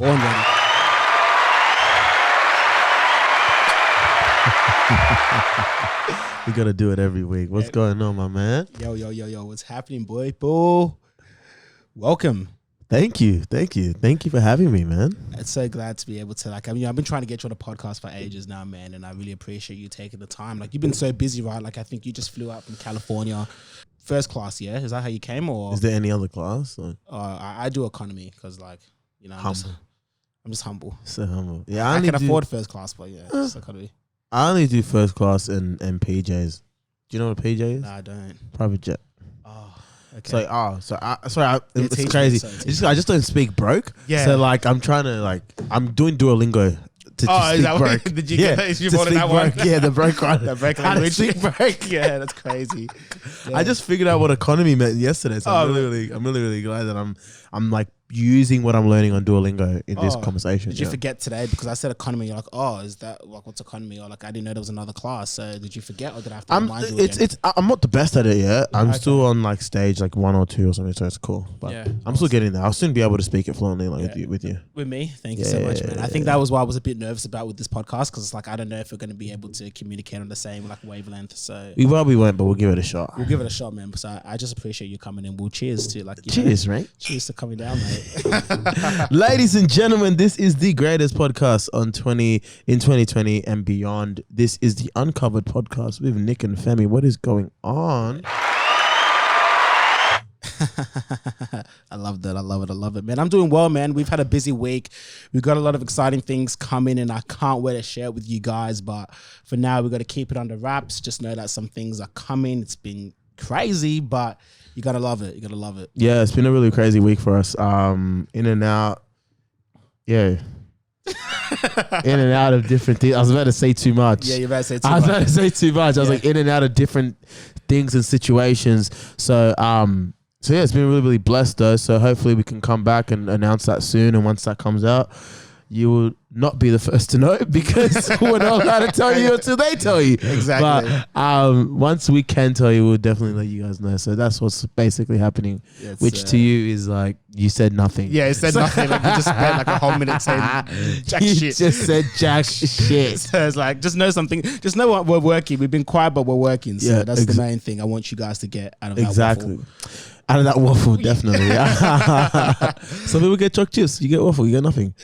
Born ready. We gotta do it every week. What's going on, my man? Yo. What's happening, boy? Boo. Welcome. Thank you for having me, man. I'm so glad to be able to, I've been trying to get you on a podcast for ages now, man, and I really appreciate you taking the time. Like, you've been so busy, right? Like, I think you just flew out from California, first class, yeah? Is that how you came, or? Is there any other class? I do economy because, I'm just humble. So humble. Yeah, I can afford first class, but yeah, just economy. I only do first class and PJs. Do you know what a PJ is? No, I don't. Private jet. Oh, okay. It's crazy. I just don't speak broke. Yeah. So I'm trying to I'm doing Duolingo to speak broke. Did you get that? You bought that one? Yeah, the broke one. The broke language. Broke. Yeah, that's crazy. Yeah. I just figured out what economy meant yesterday, so I'm really glad that I'm using what I'm learning on Duolingo in this conversation. Did you forget today? Because I said economy, you're like, oh, is that what's economy? Or I didn't know there was another class. So did you forget, or did I have to remind you again? I'm not the best at it yet. I'm still on stage 1 or 2 or something, so it's cool. But yeah, I'm still getting there. I'll soon be able to speak it fluently with you. With me? Thank you so much, man. I think that was what I was a bit nervous about with this podcast, because it's I don't know if we're going to be able to communicate on the same wavelength. So we probably won't, but we'll give it a shot. We'll give it a shot, man. So I just appreciate you coming in. We'll cheers to cheers, right? Cheers to coming down, mate. Ladies and gentlemen, this is the greatest podcast in 2020 and beyond. This is the Uncovered Podcast with Nick and Femi. What is going on? I love that. I love it, man. I'm doing well, man. We've had a busy week. We've got a lot of exciting things coming, and I can't wait to share it with you guys. But for now, we've got to keep it under wraps. Just know that some things are coming. It's been crazy, but you gotta love it. Yeah, it's been a really crazy week for us. In and out. Yeah. In and out of different things. I was about to say too much. Yeah, you're about to say too much. I was about to say too much. I was in and out of different things and situations. So yeah, it's been really, really blessed though. So hopefully we can come back and announce that soon. And once that comes out, you will not be the first to know, because we're not allowed to tell you until they tell you. Exactly. But once we can tell you, we'll definitely let you guys know. So that's what's basically happening, which to you is you said nothing. Yeah, you said nothing. You just spent a whole minute saying jack shit. You just said jack shit. So it's just know something. Just know what we're working. We've been quiet, but we're working. So that's the main thing I want you guys to get out of that waffle. Out of that waffle, definitely. Some people get choc chips. You get waffle. You get nothing.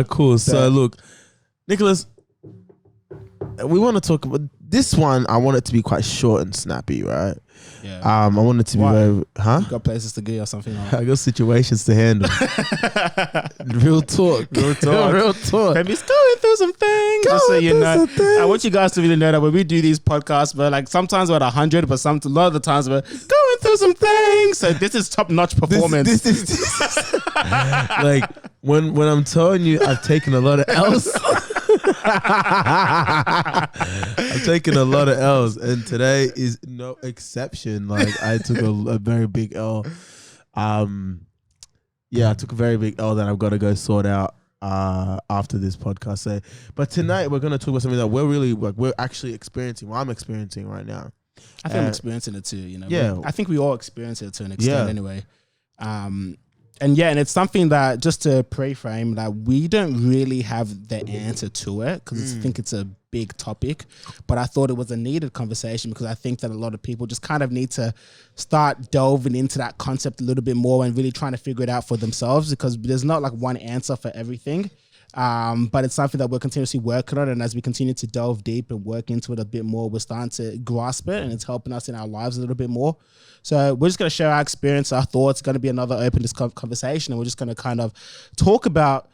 Cool. So look, Nicholas, we want to talk about this one. I want it to be quite short and snappy, right? Yeah. I want it to be very. You got places to go or something? I got situations to handle. Real talk. Femi's going through some things. Just so you know, I want you guys to really know that when we do these podcasts, we're sometimes we're at 100, but a lot of the times we're going through some things. So this is top-notch performance. This is when I'm telling you, I've taken a lot of L's. I've taken a lot of L's, and today is no exception. I took a very big L. I took a very big L that I've got to go sort out after this podcast. So, but tonight we're going to talk about something that we're actually experiencing. Well, I'm experiencing right now. I think I'm experiencing it too. Yeah. I think we all experience it to an extent anyway. And it's something that, just to pre-frame, that we don't really have the answer to it, because I think it's a big topic, but I thought it was a needed conversation, because I think that a lot of people just kind of need to start delving into that concept a little bit more and really trying to figure it out for themselves, because there's not one answer for everything. But it's something that we're continuously working on, and as we continue to delve deep and work into it a bit more, we're starting to grasp it, and it's helping us in our lives a little bit more. So we're just going to share our experience, our thoughts. It's going to be another open conversation, and we're just going to kind of talk about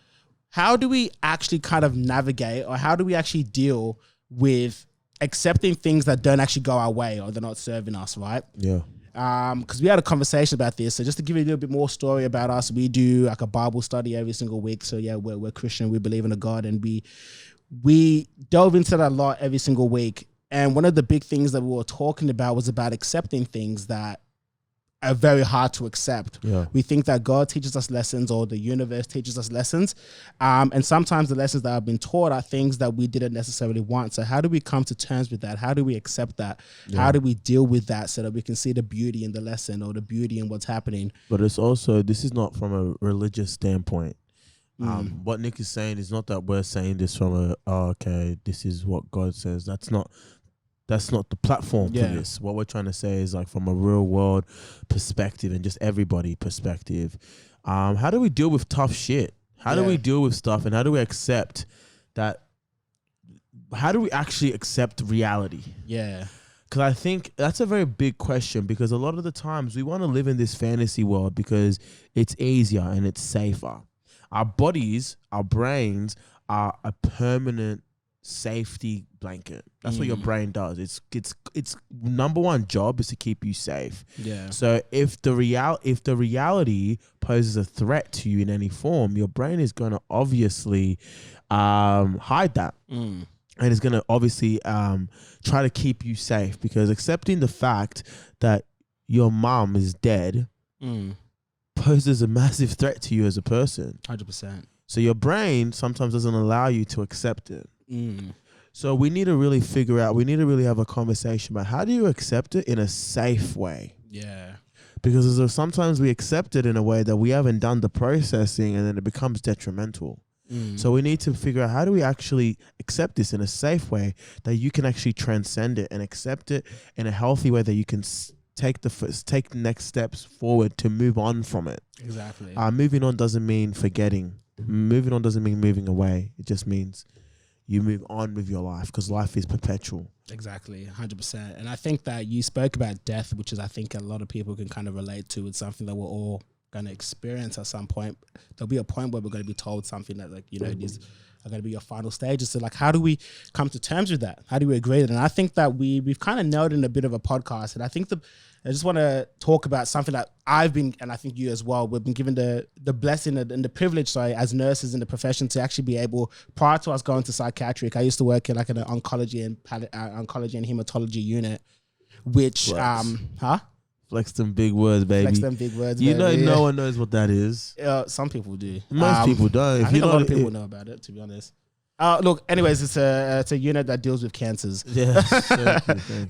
how do we actually kind of navigate, or how do we actually deal with accepting things that don't actually go our way, or they're not serving us, right? Yeah. Because we had a conversation about this. So just to give you a little bit more story about us, we do a Bible study every single week. So yeah, we're Christian, we believe in a God, and we delve into that a lot every single week. And one of the big things that we were talking about was about accepting things that are very hard to accept. Yeah. We think that God teaches us lessons or the universe teaches us lessons. And sometimes the lessons that have been taught are things that we didn't necessarily want. So how do we come to terms with that? How do we accept that? Yeah. How do we deal with that so that we can see the beauty in the lesson or the beauty in what's happening? But it's also, this is not from a religious standpoint. What Nick is saying is not that we're saying this from okay, this is what God says. That's not the platform for this. What we're trying to say is like from a real world perspective and just everybody perspective. How do we deal with tough shit? How do we deal with stuff, and how do we accept that? How do we actually accept reality? Yeah. Because I think that's a very big question, because a lot of the times we want to live in this fantasy world because it's easier and it's safer. Our bodies, our brains are a permanent safety blanket. That's what your brain does. Its number one job is to keep you safe. Yeah. So if the reality poses a threat to you in any form, your brain is going to obviously hide that. And it's going to obviously try to keep you safe, because accepting the fact that your mom is dead poses a massive threat to you as a person. 100%. So your brain sometimes doesn't allow you to accept it. So we need to really figure out, we need to really have a conversation about how do you accept it in a safe way? Yeah. Because sometimes we accept it in a way that we haven't done the processing, and then it becomes detrimental. So we need to figure out, how do we actually accept this in a safe way that you can actually transcend it and accept it in a healthy way that you can take the next steps forward to move on from it. Exactly. Moving on doesn't mean forgetting. Moving on doesn't mean moving away. It just means you move on with your life, because life is perpetual. Exactly, 100%. And I think that you spoke about death, which is, I think, a lot of people can kind of relate to. It's something that we're all going to experience at some point. There'll be a point where we're going to be told something that, like, you know, these are going to be your final stages. So, like, how do we come to terms with that? How do we agree with it? And I think that we've kind of nailed in a bit of a podcast. And I think I just want to talk about something that I've been, and I think you as well, we've been given the blessing and the privilege, as nurses in the profession, to actually be able, prior to us going to psychiatric, I used to work in like an oncology and hematology unit, which, Flex them big words, baby. Flex them big words, you baby. know, no one knows what that is. Some people do. Most people don't. I think a lot of people know about it, to be honest. Look, anyways, it's a unit that deals with cancers,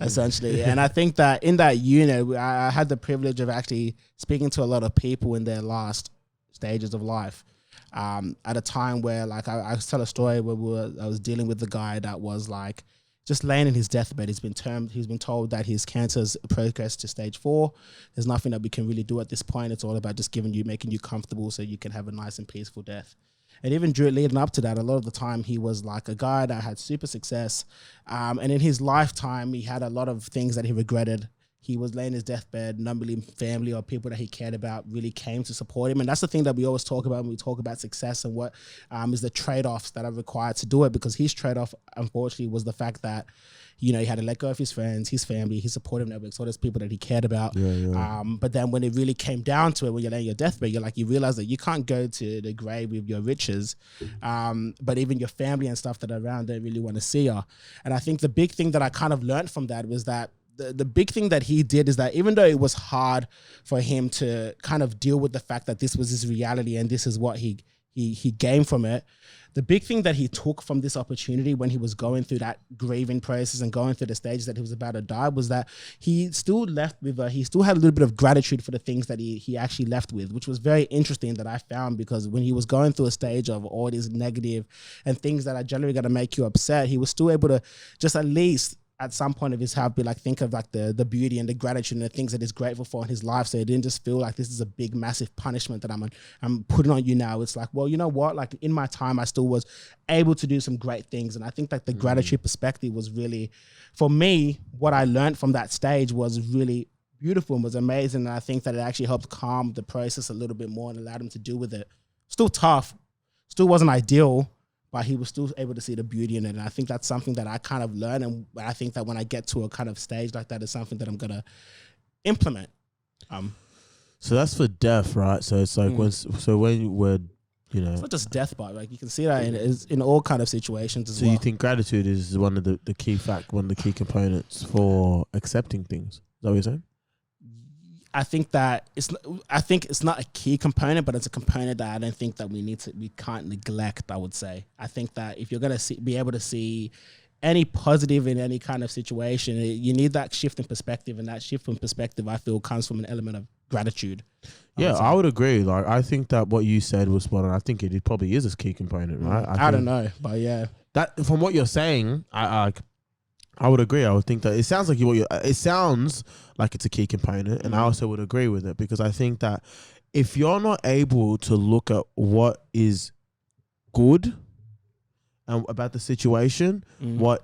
essentially. And I think that in that unit, I had the privilege of actually speaking to a lot of people in their last stages of life. At a time where, like, I tell a story where I was dealing with the guy that was like just laying in his deathbed. He's been told that his cancer's progressed to stage 4. There's nothing that we can really do at this point. It's all about just making you comfortable so you can have a nice and peaceful death. And even leading up to that, a lot of the time he was like a guy that had super success. And in his lifetime, he had a lot of things that he regretted. He was laying his deathbed. None really family or people that he cared about really came to support him. And that's the thing that we always talk about when we talk about success, and what is the trade-offs that are required to do it. Because his trade-off, unfortunately, was the fact that, you know, he had to let go of his friends, his family, his supportive networks, all those people that he cared about. But then when it really came down to it, when you're laying your deathbed, you realize that you can't go to the grave with your riches. But even your family and stuff that are around don't really want to see you. And I think the big thing that I kind of learned from that was that the big thing that he did is that even though it was hard for him to kind of deal with the fact that this was his reality and this is what he gained from it, the big thing that he took from this opportunity when he was going through that grieving process and going through the stages that he was about to die was that he still left with he still had a little bit of gratitude for the things that he actually left with, which was very interesting that I found, because when he was going through a stage of all these negative and things that are generally going to make you upset, he was still able to just at least at some point of his heart be like, think of like the beauty and the gratitude and the things that he's grateful for in his life. So it didn't just feel like this is a big massive punishment that I'm putting on you now. It's like, well, you know what, like in my time I still was able to do some great things. And I think that the gratitude perspective was really, for me, what I learned from that stage was really beautiful and was amazing. And I think that it actually helped calm the process a little bit more and allowed him to deal with it. Still tough, still wasn't ideal, but he was still able to see the beauty in it. And I think that's something that I kind of learned. And I think that when I get to a kind of stage like that, it's something that I'm going to implement. So that's for death, right? So it's like when we're, you know. It's not just death, but like you can see that in all kind of situations as well. So you think gratitude is one of the key components for accepting things? Is that what you're saying? I think it's not a key component, but it's a component that I don't think that we can't neglect. I would say. I think that if you're gonna be able to see any positive in any kind of situation, you need that shift in perspective, and that shift in perspective, I feel, comes from an element of gratitude. I would agree. Like, I think that what you said was spot on. I think it probably is a key component, right? I don't know, but yeah, that from what you're saying, I would agree. I would think that it sounds like it sounds like it's a key component, and I also would agree with it, because I think that if you're not able to look at what is good about the situation, what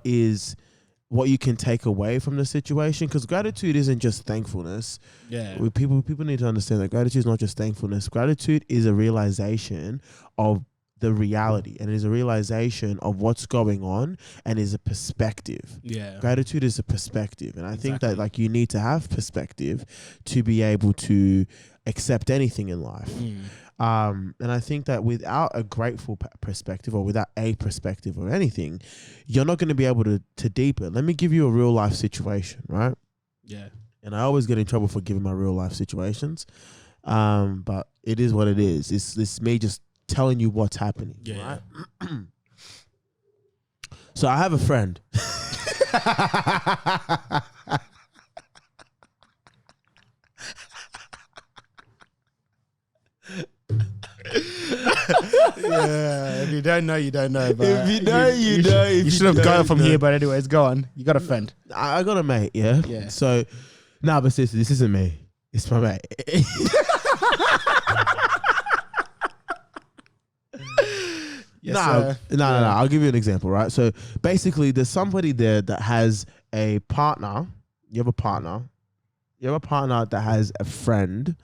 you can take away from the situation, because gratitude isn't just thankfulness. Yeah, people need to understand that gratitude is not just thankfulness. Gratitude is a realization of the reality, and it is a realization of what's going on, and is a perspective. Yeah, gratitude is a perspective, and I think that, like, you need to have perspective to be able to accept anything in life. And I think that without a grateful perspective, or without a perspective or anything, you're not going to be able to deepen. Let me give you a real life situation, right? Yeah. And I always get in trouble for giving my real life situations, but it is what it is. It's me just telling you what's happening. Yeah. Right? So I have a friend. Yeah, if you don't know, you don't know. But if you know, you know. You should have gone from here, but anyways, go on. You got a friend. I got a mate, yeah. Yeah. So, but seriously, this isn't me. It's my mate. No. I'll give you an example, right? So basically, there's somebody there that has a partner. You have a partner that has a friend.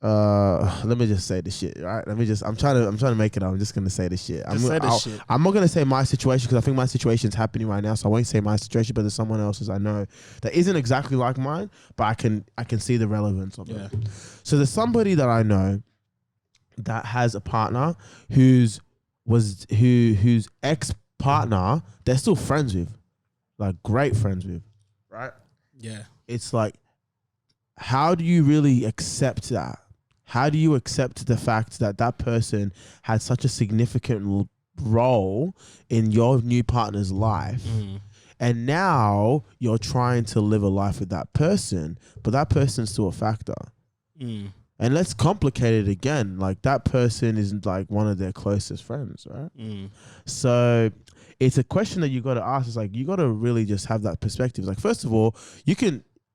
Let me just say the shit, right? I'm trying to make it up. I'm just gonna say the shit. I'm not gonna say my situation, because I think my situation's happening right now, so I won't say my situation. But there's someone else's I know that isn't exactly like mine, but I can see the relevance of it. So there's somebody that I know that has a partner whose ex-partner they're still friends with, like great friends with, right? Yeah. It's like, how do you really accept that? How do you accept the fact that that person had such a significant role in your new partner's life, and now you're trying to live a life with that person, but that person's still a factor? And let's complicate it again. Like, that person isn't like one of their closest friends, right? So it's a question that you got to ask. It's like, you got to really just have that perspective. Like, first of all,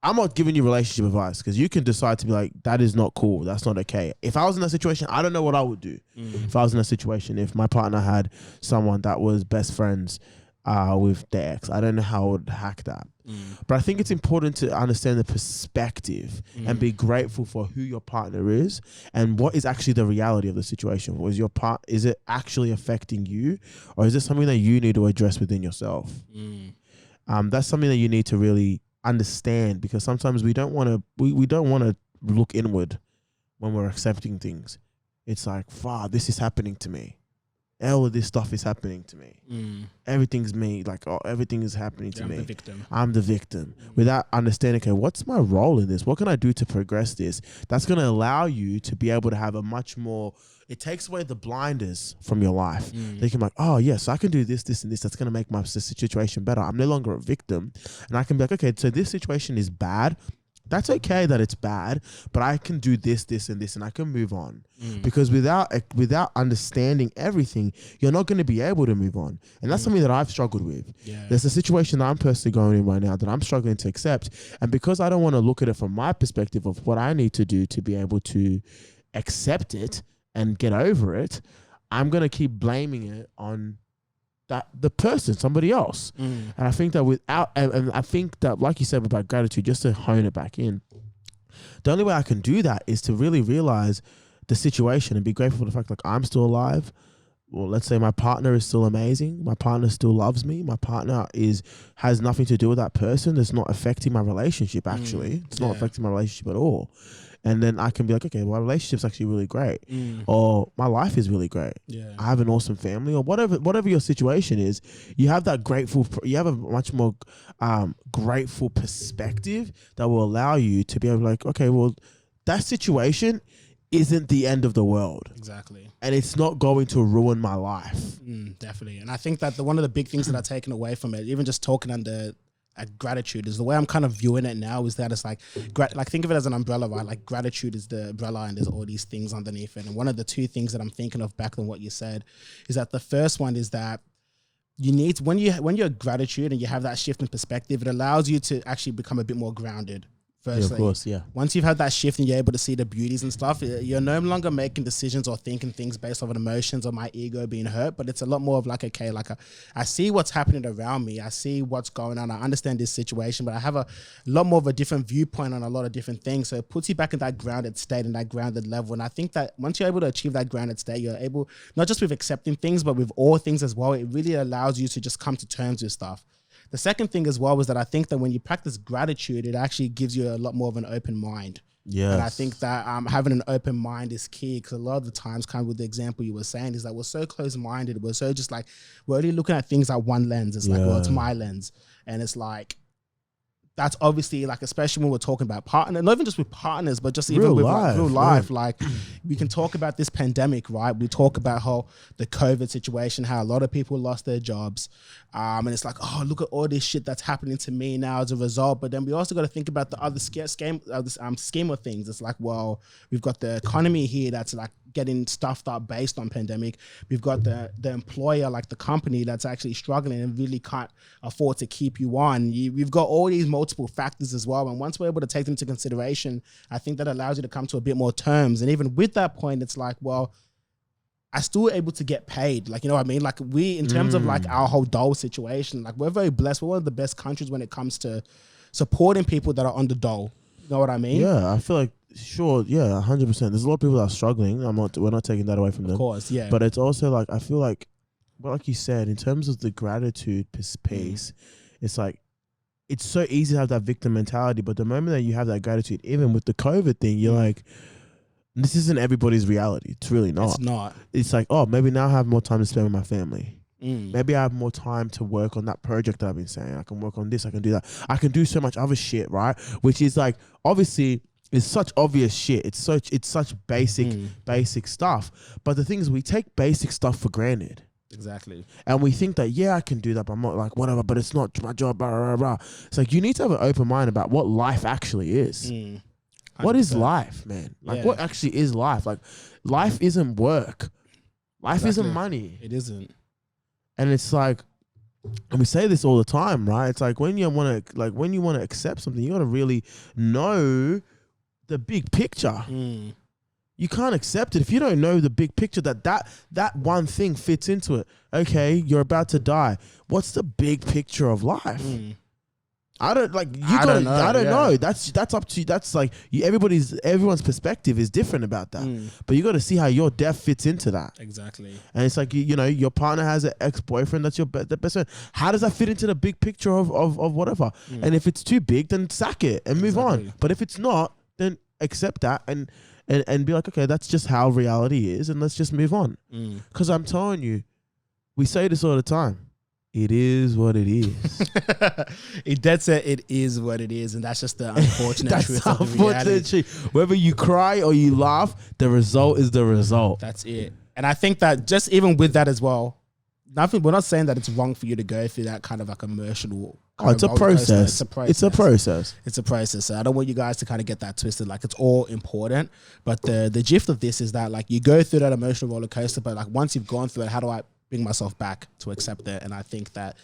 I'm not giving you relationship advice, because you can decide to be like, that is not cool. That's not okay. If I was in that situation, I don't know what I would do. If I was in that situation, if my partner had someone that was best friends with their ex, I don't know how I would hack that. But I think it's important to understand the perspective and be grateful for who your partner is and what is actually the reality of the situation. Is it actually affecting you, or is it something that you need to address within yourself? That's something that you need to really understand, because sometimes we don't want to look inward when we're accepting things. It's like, this is happening to me. All of this stuff is happening to me. Everything's me. Like, everything is happening to me. I'm the victim. Without understanding, okay, what's my role in this? What can I do to progress this? That's going to allow you to be able to have a much more, it takes away the blinders from your life. They can be like, oh yes, I can do this, this, and this. That's going to make my situation better. I'm no longer a victim. And I can be like, okay, so this situation is bad. That's okay that it's bad, but I can do this, this, and this, and I can move on. Because without understanding everything, you're not going to be able to move on. And that's something that I've struggled with. Yeah. There's a situation that I'm personally going in right now that I'm struggling to accept. And because I don't want to look at it from my perspective of what I need to do to be able to accept it and get over it, I'm going to keep blaming it on the person, somebody else. And I think that and I think that, like you said about gratitude, just to hone it back in, the only way I can do that is to really realize the situation and be grateful for the fact, like, I'm still alive. Well, let's say my partner is still amazing. My partner still loves me. My partner has nothing to do with that person. It's not affecting my relationship, actually. It's not affecting my relationship at all. and then I can be like, okay, my relationship's actually really great, or my life is really great. Yeah. I have an awesome family, or whatever your situation is. You have that you have a much more grateful perspective that will allow you to be able to like, okay, well, that situation isn't the end of the world. Exactly. And it's not going to ruin my life. Definitely. And I think that one of the big things that I've taken away from it, even just talking under gratitude, is the way I'm kind of viewing it now is that it's like think of it as an umbrella, right? Like gratitude is the umbrella and there's all these things underneath it. And one of the two things that I'm thinking of back on what you said is that the first one is that you need when you're gratitude and you have that shift in perspective, it allows you to actually become a bit more grounded. Firstly, yeah, of course, yeah. Once you've had that shift and you're able to see the beauties and stuff, you're no longer making decisions or thinking things based off of emotions or my ego being hurt, but it's a lot more of like, okay, like I see what's happening around me. I see what's going on. I understand this situation, but I have a lot more of a different viewpoint on a lot of different things. So it puts you back in that grounded state and that grounded level. And I think that once you're able to achieve that grounded state, you're able, not just with accepting things, but with all things as well. It really allows you to just come to terms with stuff. The second thing as well was that I think that when you practice gratitude, it actually gives you a lot more of an open mind. Yeah. And I think that having an open mind is key, because a lot of the times, kind of with the example you were saying, is that we're so close-minded. We're so just like, we're only looking at things at one lens. It's like, well, it's my lens. And it's like, that's obviously like, especially when we're talking about partners, not even just with partners, but just even with like real life. Like we can talk about this pandemic, right? We talk about how the COVID situation, how a lot of people lost their jobs. And it's like, oh, look at all this shit that's happening to me now as a result. But then we also got to think about the other scheme of things. It's like, well, we've got the economy here that's like getting stuffed up based on pandemic. We've got the employer, like the company, that's actually struggling and really can't afford to keep you on. We've got all these multiple factors as well. And once we're able to take them into consideration, I think that allows you to come to a bit more terms. And even with that point, it's like, well, I still able to get paid. Like, you know what I mean? Like we, in terms of like our whole dole situation, like we're very blessed. We're one of the best countries when it comes to supporting people that are on the dole. You know what I mean? Yeah, I feel like, sure, yeah, 100%. There's a lot of people that are struggling. We're not taking that away from them. Of course, yeah. But it's also like, I feel like, well, like you said, in terms of the gratitude piece, it's like, it's so easy to have that victim mentality. But the moment that you have that gratitude, even with the COVID thing, you're like, this isn't everybody's reality. It's really not. It's not. It's like, oh, maybe now I have more time to spend with my family. Maybe I have more time to work on that project that I've been saying. I can work on this. I can do that. I can do so much other shit, right? Which is like, obviously, it's such obvious shit. It's such basic stuff. But the thing is, we take basic stuff for granted. Exactly. And we think that, yeah, I can do that, but I'm not like, whatever, but it's not my job, blah, blah, blah. It's like, you need to have an open mind about what life actually is. What is life, man? Like, what actually is life? Like, life isn't work. Life isn't money. It isn't. And it's like, and we say this all the time, right? It's like when you want to accept something, you got to really know the big picture. You can't accept it if you don't know the big picture, that one thing fits into it. Okay, you're about to die. What's the big picture of life? I don't like. I don't know. That's up to you. That's like everyone's perspective is different about that. But you got to see how your death fits into that. Exactly. And it's like you know your partner has an ex-boyfriend that's the best friend. How does that fit into the big picture of whatever? And if it's too big, then sack it and move on. But if it's not, then accept that and be like, okay, that's just how reality is, and let's just move on. Because I'm telling you, we say this all the time. It is what it is. It dead set. It is what it is, and that's just the unfortunate truth of the reality. Whether you cry or you laugh, the result is the result. That's it. And I think that just even with that as well, we're not saying that it's wrong for you to go through that kind of like emotional. It's a process. It's a process. So I don't want you guys to kind of get that twisted. Like it's all important, but the gist of this is that like you go through that emotional roller coaster, but like once you've gone through it, how do I bring myself back to accept it? And I think that,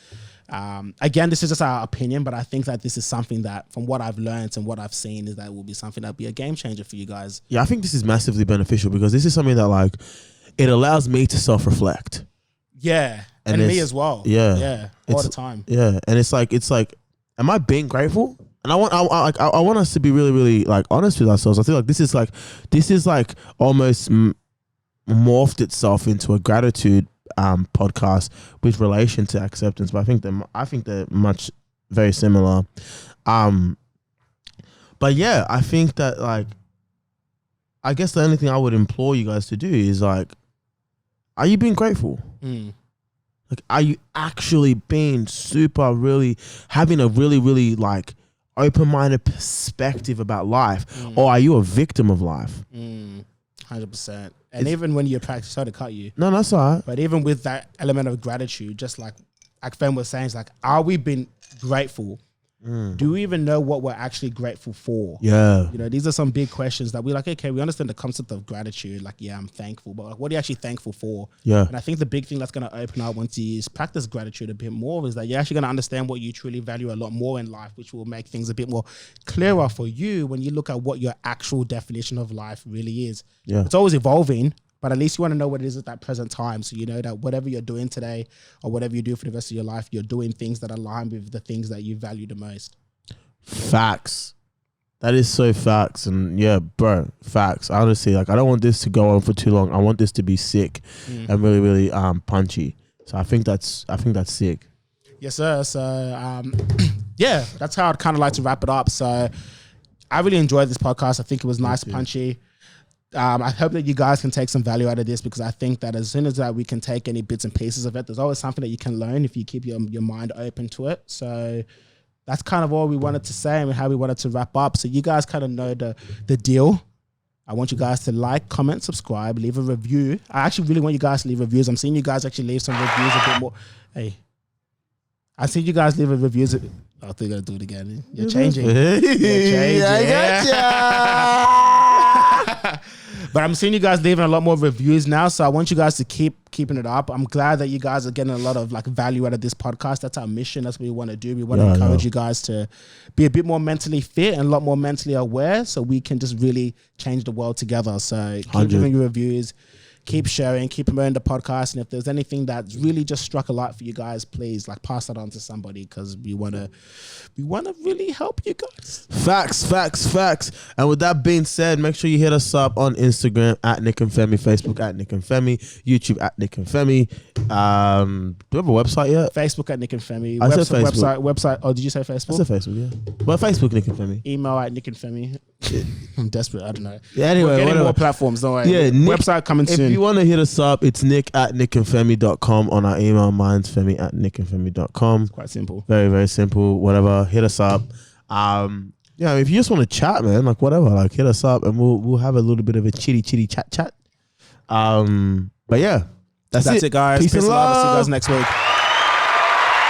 again, this is just our opinion, but I think that this is something that from what I've learned and what I've seen is that will be something that'll be a game changer for you guys. Yeah, I think this is massively beneficial because this is something that like, it allows me to self-reflect. Yeah. And me as well. Yeah. Yeah. All the time. Yeah. And it's like, am I being grateful? And I want us to be really, really like honest with ourselves. I feel like this is like almost morphed itself into a gratitude podcast with relation to acceptance, but I think they're much very similar. But yeah, I think that like I guess the only thing I would implore you guys to do is like, are you being grateful? Like, are you actually being really having a really like open-minded perspective about life, or are you a victim of life? 100%. And even when you practice, sorry to cut you. No, that's all right. But even with that element of gratitude, just like Fem was saying, it's like, are we being grateful? Do we even know what we're actually grateful for? Yeah. You know, these are some big questions that we're like, okay, we understand the concept of gratitude. Like, yeah, I'm thankful, but like, what are you actually thankful for? Yeah. And I think the big thing that's going to open up once you practice gratitude a bit more is that you're actually going to understand what you truly value a lot more in life, which will make things a bit more clearer for you when you look at what your actual definition of life really is. Yeah. It's always evolving, but at least you want to know what it is at that present time. So you know that whatever you're doing today or whatever you do for the rest of your life, you're doing things that align with the things that you value the most. Facts. That is so facts. And yeah, bro, facts. Honestly, like, I don't want this to go on for too long. I want this to be sick and really punchy. So I think that's sick. Yes, sir. So yeah, that's how I'd kind of like to wrap it up. So I really enjoyed this podcast. I think it was nice, punchy. I hope that you guys can take some value out of this, because I think that as soon as that we can take any bits and pieces of it, there's always something that you can learn if you keep your mind open to it. So that's kind of all we wanted to say and how we wanted to wrap up. So you guys kind of know the deal. I want you guys to like, comment, subscribe, leave a review. I actually really want you guys to leave reviews. I'm seeing you guys actually leave some reviews a bit more. Hey, I see you guys leave reviews. I think you're going to do it again. You're changing. You're changing. I gotcha. But I'm seeing you guys leaving a lot more reviews now, so I want you guys to keep keeping it up. I'm glad that you guys are getting a lot of like value out of this podcast. That's our mission. That's what we want to do. We want to encourage you guys to be a bit more mentally fit and a lot more mentally aware, so we can just really change the world together. So keep giving your reviews, keep sharing, keep promoting the podcast, and if there's anything that's really just struck a light for you guys, please like pass that on to somebody, because we want to really help you guys. Facts. And with that being said, make sure you hit us up on Instagram at Nick and Femi, Facebook at Nick and Femi, YouTube at Nick and Femi. Do we have a website yet? Facebook at Nick and Femi. I said Facebook. Website. Oh, did you say Facebook? I said Facebook, yeah. Well, Facebook, Nick and Femi. Email at Nick and Femi. I'm desperate. I don't know. Yeah, anyway, we're getting more platforms. Don't worry. Yeah, Nick, website coming soon. If you want to hit us up, it's Nick at nickandfemi.com on our email. Mine's Femi at nickandfemi.com. It's quite simple. Very, very simple. Whatever. Hit us up. Yeah, if you just want to chat, man, like whatever, like hit us up and we'll have a little bit of a chitty chat. But yeah, that's it, guys. Peace and love. See you guys next week.